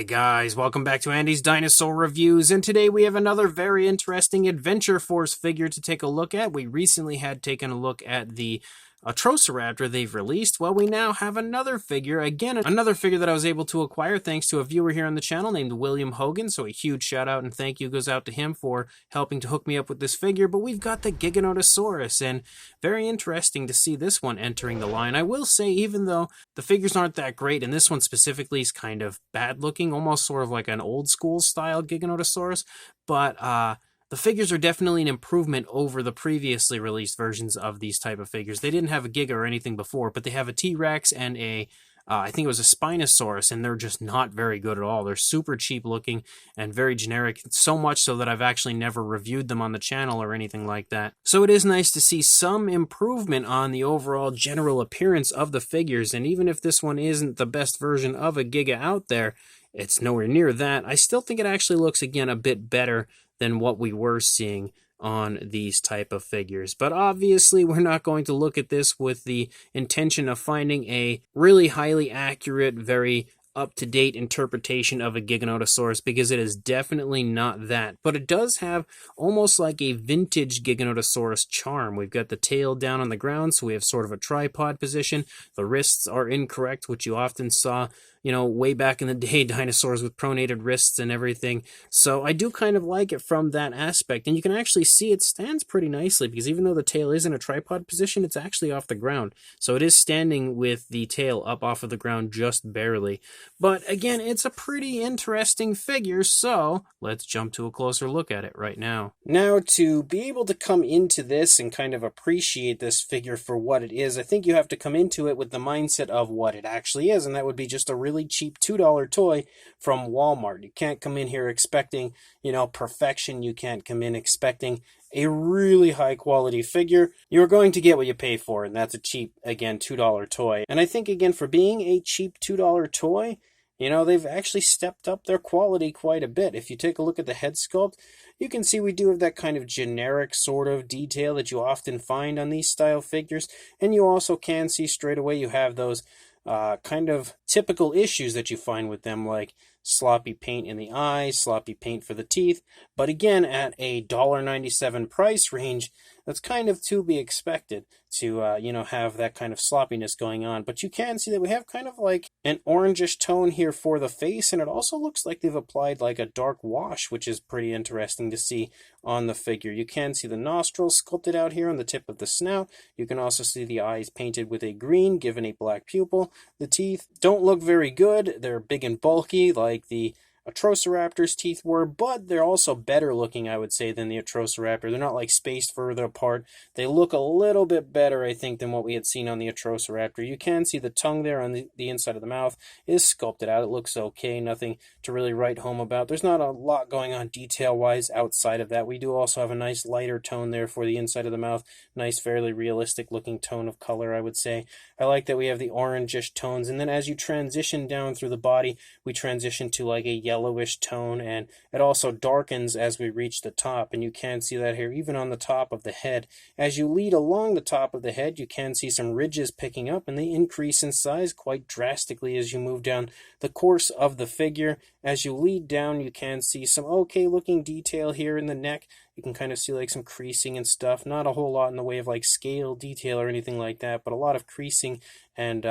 Hey guys, welcome back to Andy's Dinosaur Reviews, and today we have another very interesting Adventure Force figure to take a look at. We recently had taken a look at the Atrociraptor they've released. Well, we now have another figure, again, another figure that I was able to acquire thanks to a viewer here on the channel named William Hogan, so a huge shout out and thank you goes out to him for helping to hook me up with this figure. But we've got the Giganotosaurus, and very interesting to see this one entering the line. I will say, even though the figures aren't that great, and this one specifically is kind of bad looking, almost sort of like an old school style Giganotosaurus, but the figures are definitely an improvement over the previously released versions of these type of figures. They didn't have a Giga or anything before, but they have a T-Rex and I think it was a Spinosaurus, and they're just not very good at all. They're super cheap looking and very generic, so much so that I've actually never reviewed them on the channel or anything like that. So it is nice to see some improvement on the overall general appearance of the figures, and even if this one isn't the best version of a Giga out there, it's nowhere near that. I still think it actually looks, again, a bit better than what we were seeing on these type of figures. But obviously we're not going to look at this with the intention of finding a really highly accurate, very up-to-date interpretation of a Giganotosaurus, because it is definitely not that. But it does have almost like a vintage Giganotosaurus charm. We've got the tail down on the ground, so we have sort of a tripod position. The wrists are incorrect, which you often saw, you know, way back in the day, dinosaurs with pronated wrists and everything. So I do kind of like it from that aspect. And you can actually see it stands pretty nicely, because even though the tail is in a tripod position, it's actually off the ground. So it is standing with the tail up off of the ground just barely. But again, it's a pretty interesting figure, so let's jump to a closer look at it right now. Now, to be able to come into this and kind of appreciate this figure for what it is, I think you have to come into it with the mindset of what it actually is, and that would be just a really cheap $2 toy from Walmart. You can't come in here expecting, you know, perfection. You can't come in expecting a really high quality figure. You're going to get what you pay for, and that's a cheap, again, $2 toy. And I think, again, for being a cheap $2 toy, you know, they've actually stepped up their quality quite a bit. If you take a look at the head sculpt, you can see we do have that kind of generic sort of detail that you often find on these style figures. And you also can see straight away you have those kind of typical issues that you find with them, like sloppy paint in the eyes, sloppy paint for the teeth. But again, at a $1.97 price range, that's kind of to be expected to, you know, have that kind of sloppiness going on. But you can see that we have kind of like an orangish tone here for the face, and it also looks like they've applied like a dark wash, which is pretty interesting to see on the figure. You can see the nostrils sculpted out here on the tip of the snout. You can also see the eyes painted with a green, given a black pupil. The teeth don't look very good. They're big and bulky like the Atrociraptor's teeth were, but they're also better looking, I would say, than the Atrociraptor. They're not like spaced further apart. They look a little bit better, I think, than what we had seen on the Atrociraptor. You can see the tongue there on the inside of the mouth is sculpted out. It looks okay, nothing to really write home about. There's not a lot going on detail-wise outside of that. We do also have a nice lighter tone there for the inside of the mouth. Nice, fairly realistic looking tone of color, I would say. I like that we have the orangish tones, and then as you transition down through the body, we transition to like a yellowish tone, and it also darkens as we reach the top, and you can see that here even on the top of the head. As you lead along the top of the head, you can see some ridges picking up, and they increase in size quite drastically as you move down the course of the figure. As you lead down, you can see some okay looking detail here in the neck. You can kind of see like some creasing and stuff. Not a whole lot in the way of like scale detail or anything like that, but a lot of creasing and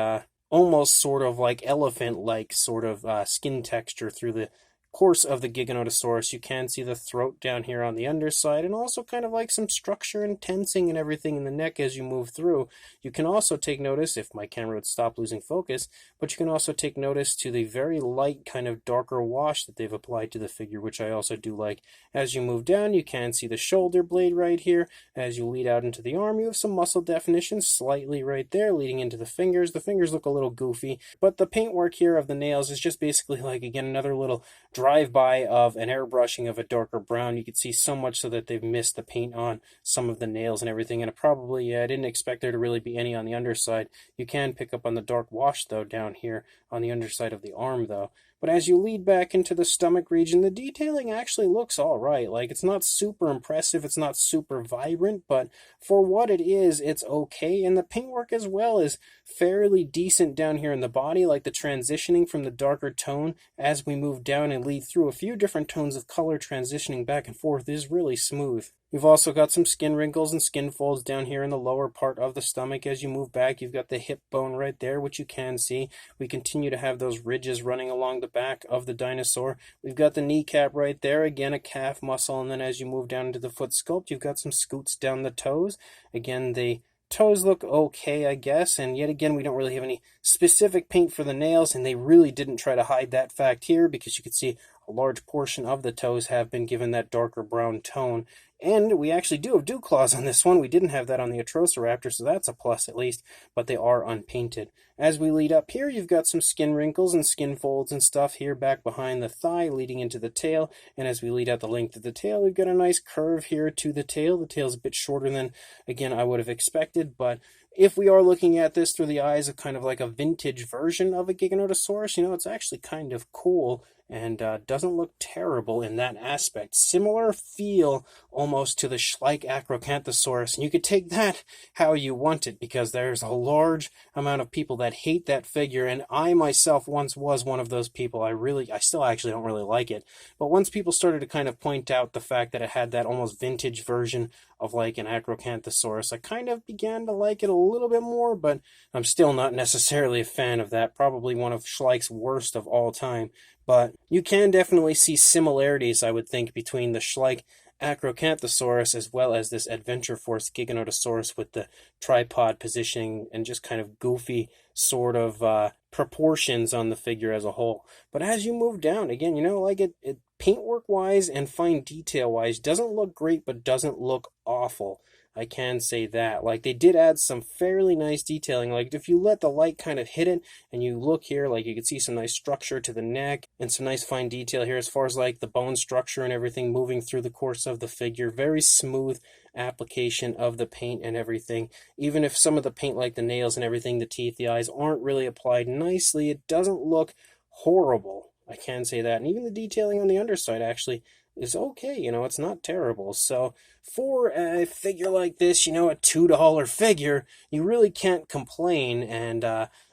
almost sort of like elephant-like sort of skin texture through the course of the Giganotosaurus. You can see the throat down here on the underside, and also kind of like some structure and tensing and everything in the neck as you move through. You can also take notice, if my camera would stop losing focus, but you can also take notice to the very light kind of darker wash that they've applied to the figure, which I also do like. As you move down, you can see the shoulder blade right here. As you lead out into the arm, you have some muscle definition slightly right there leading into the fingers. The fingers look a little goofy, but the paintwork here of the nails is just basically like, again, another little drive-by of an airbrushing of a darker brown. You can see so much so that they've missed the paint on some of the nails and everything, and it probably, I didn't expect there to really be any on the underside. You can pick up on the dark wash, though, down here on the underside of the arm, though. But as you lead back into the stomach region, the detailing actually looks all right. Like, it's not super impressive, it's not super vibrant, but for what it is, it's okay. And the paintwork as well is fairly decent down here in the body, like the transitioning from the darker tone as we move down and lead through a few different tones of color transitioning back and forth is really smooth. You've also got some skin wrinkles and skin folds down here in the lower part of the stomach. As you move back, you've got the hip bone right there, which you can see. We continue to have those ridges running along the back of the dinosaur. We've got the kneecap right there, again a calf muscle, and then as you move down into the foot sculpt, you've got some scoots down the toes. Again, the toes look okay, I guess, and yet again, we don't really have any specific paint for the nails, and they really didn't try to hide that fact here because you can see a large portion of the toes have been given that darker brown tone. And we actually do have dew claws on this one. We didn't have that on the Atroceraptor, so that's a plus at least, but they are unpainted. As we lead up here, you've got some skin wrinkles and skin folds and stuff here back behind the thigh leading into the tail. And as we lead out the length of the tail, we've got a nice curve here to the tail. The tail's a bit shorter than, again, I would have expected, but if we are looking at this through the eyes of kind of like a vintage version of a Giganotosaurus, it's actually kind of cool and doesn't look terrible in that aspect. Similar feel almost to the Schleich Acrocanthosaurus, and you could take that how you want it because there's a large amount of people that hate that figure, and I myself once was one of those people. I still actually don't really like it, but once people started to kind of point out the fact that it had that almost vintage version of like an Acrocanthosaurus, I kind of began to like it a little bit more, but I'm still not necessarily a fan of that. Probably one of Schleich's worst of all time. But you can definitely see similarities, I would think, between the Schleich Acrocanthosaurus as well as this Adventure Force Giganotosaurus with the tripod positioning and just kind of goofy sort of proportions on the figure as a whole. But as you move down, again, like it paintwork-wise and fine detail-wise, doesn't look great, but doesn't look awful. I can say that. Like, they did add some fairly nice detailing. Like, if you let the light kind of hit it and you look here, like, you can see some nice structure to the neck and some nice fine detail here as far as, like, the bone structure and everything moving through the course of the figure. Very smooth application of the paint and everything. Even if some of the paint, like the nails and everything, the teeth, the eyes, aren't really applied nicely, it doesn't look horrible. I can say that. And even the detailing on the underside actually is okay, it's not terrible. So for a figure like this, a $2 figure, you really can't complain. And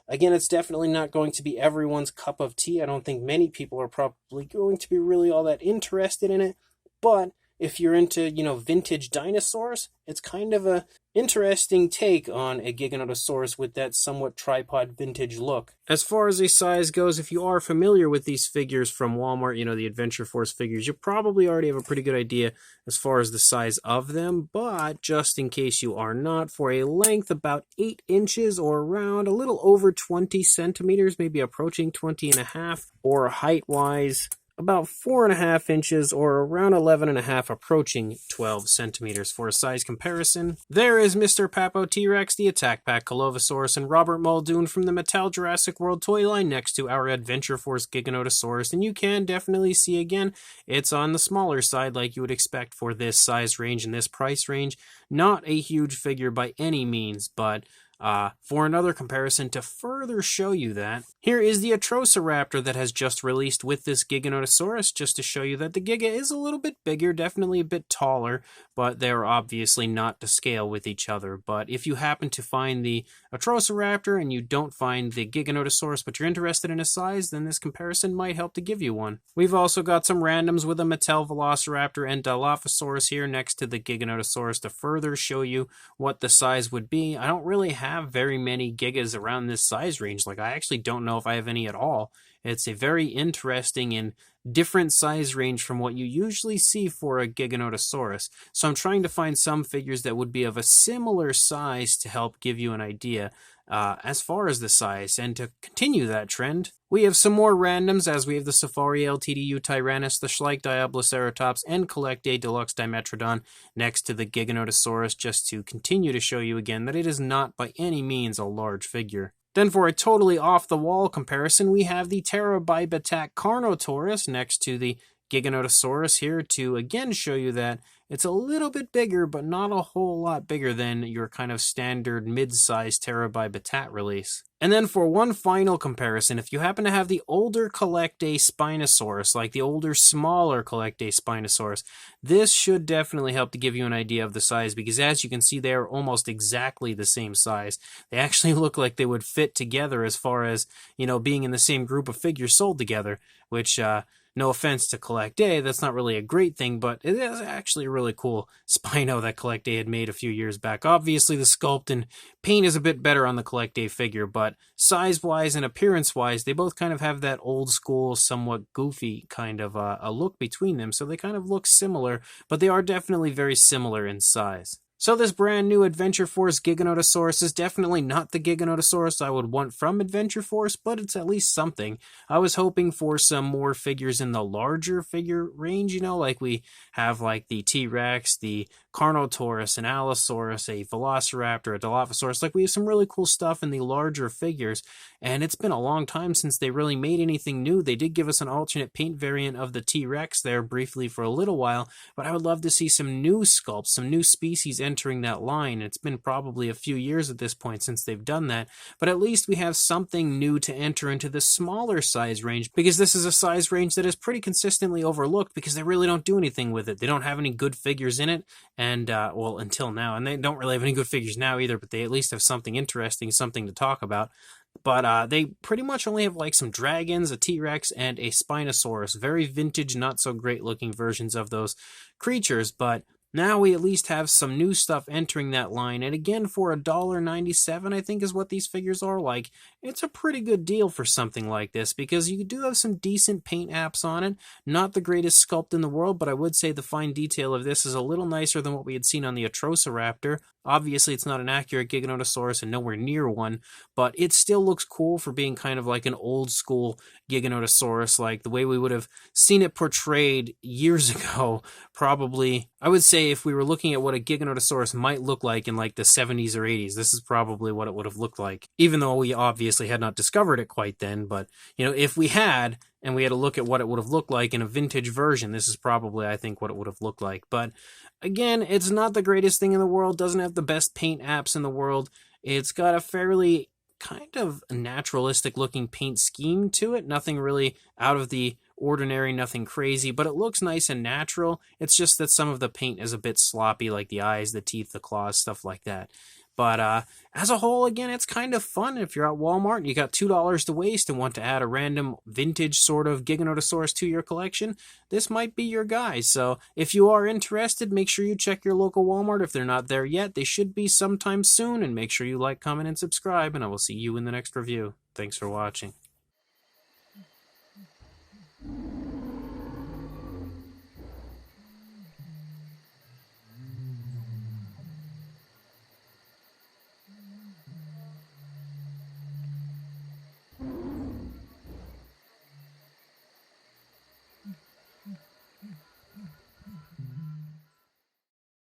again, it's definitely not going to be everyone's cup of tea. I don't think many people are probably going to be really all that interested in it. But if you're into, vintage dinosaurs, it's kind of a interesting take on a Giganotosaurus with that somewhat tripod vintage look. As far as a size goes, if you are familiar with these figures from Walmart, the Adventure Force figures, you probably already have a pretty good idea as far as the size of them, but just in case you are not, for a length about 8 inches or around a little over 20 centimeters, maybe approaching 20 and a half, or height-wise, about 4.5 inches or around 11.5, approaching 12 centimeters. For a size comparison, there is Mr. Papo T-Rex, the Attack Pack Colovosaurus, and Robert Muldoon from the Mattel Jurassic World toy line next to our Adventure Force Giganotosaurus, and you can definitely see again, it's on the smaller side like you would expect for this size range and this price range. Not a huge figure by any means, but for another comparison to further show you that, here is the Atroceraptor that has just released with this Giganotosaurus, just to show you that the Giga is a little bit bigger, definitely a bit taller, but they're obviously not to scale with each other. But if you happen to find the Atroceraptor and you don't find the Giganotosaurus, but you're interested in a size, then this comparison might help to give you one. We've also got some randoms with a Mattel Velociraptor and Dilophosaurus here next to the Giganotosaurus to further show you what the size would be. I don't really have very many Gigas around this size range. Like, I actually don't know if I have any at all. It's a very interesting and different size range from what you usually see for a Giganotosaurus. So I'm trying to find some figures that would be of a similar size to help give you an idea as far as the size. And to continue that trend, we have some more randoms, as we have the Safari LTDU Tyrannus, the Schleich Diabloceratops, and Collect A Deluxe Dimetrodon next to the Giganotosaurus, just to continue to show you again that it is not by any means a large figure. Then for a totally off-the-wall comparison, we have the Terabybatak Carnotaurus next to the Giganotosaurus here to again show you that It's a little bit bigger, but not a whole lot bigger than your kind of standard mid-sized Terabyte release. And then for one final comparison, if you happen to have the older Collectae Spinosaurus, like the older, smaller Collectae Spinosaurus, this should definitely help to give you an idea of the size, because as you can see, they are almost exactly the same size. They actually look like they would fit together as far as, being in the same group of figures sold together, which, no offense to Collectae, that's not really a great thing, but it is actually a really cool Spino that Collectae had made a few years back. Obviously, the sculpt and paint is a bit better on the Collectae figure, but size-wise and appearance-wise, they both kind of have that old-school, somewhat goofy kind of a look between them, so they kind of look similar, but they are definitely very similar in size. So this brand new Adventure Force Giganotosaurus is definitely not the Giganotosaurus I would want from Adventure Force, but it's at least something. I was hoping for some more figures in the larger figure range, like we have like the T-Rex, the Carnotaurus, an Allosaurus, a Velociraptor, a Dilophosaurus. Like we have some really cool stuff in the larger figures, and it's been a long time since they really made anything new. They did give us an alternate paint variant of the T-Rex there briefly for a little while, but I would love to see some new sculpts, some new species entering that line. It's been probably a few years at this point since they've done that, but at least we have something new to enter into the smaller size range, because this is a size range that is pretty consistently overlooked because they really don't do anything with it. They don't have any good figures in it, and well, until now, and they don't really have any good figures now either, but they at least have something interesting, something to talk about. But they pretty much only have like some dragons, a T-Rex, and a Spinosaurus. Very vintage, not so great looking versions of those creatures, but now we at least have some new stuff entering that line, and again, for $1.97, I think is what these figures are. Like, it's a pretty good deal for something like this, because you do have some decent paint apps on it. Not the greatest sculpt in the world, but I would say the fine detail of this is a little nicer than what we had seen on the Atrociraptor. Obviously, it's not an accurate Giganotosaurus and nowhere near one, but it still looks cool for being kind of like an old-school Giganotosaurus, like the way we would have seen it portrayed years ago, probably. I would say if we were looking at what a Giganotosaurus might look like in like the 70s or 80s, this is probably what it would have looked like, even though we obviously had not discovered it quite then. But, if we had, and we had to look at what it would have looked like in a vintage version, this is probably, I think, what it would have looked like. But again, it's not the greatest thing in the world, doesn't have the best paint apps in the world. It's got a fairly kind of naturalistic looking paint scheme to it, nothing really out of the ordinary, nothing crazy, but it looks nice and natural. It's just that some of the paint is a bit sloppy, like the eyes, the teeth, the claws, stuff like that. But as a whole, again, it's kind of fun if you're at Walmart and you got $2 to waste and want to add a random vintage sort of Giganotosaurus to your collection. This might be your guy. So if you are interested, make sure you check your local Walmart. If they're not there yet, they should be sometime soon. And make sure you like, comment, and subscribe. And I will see you in the next review. Thanks for watching.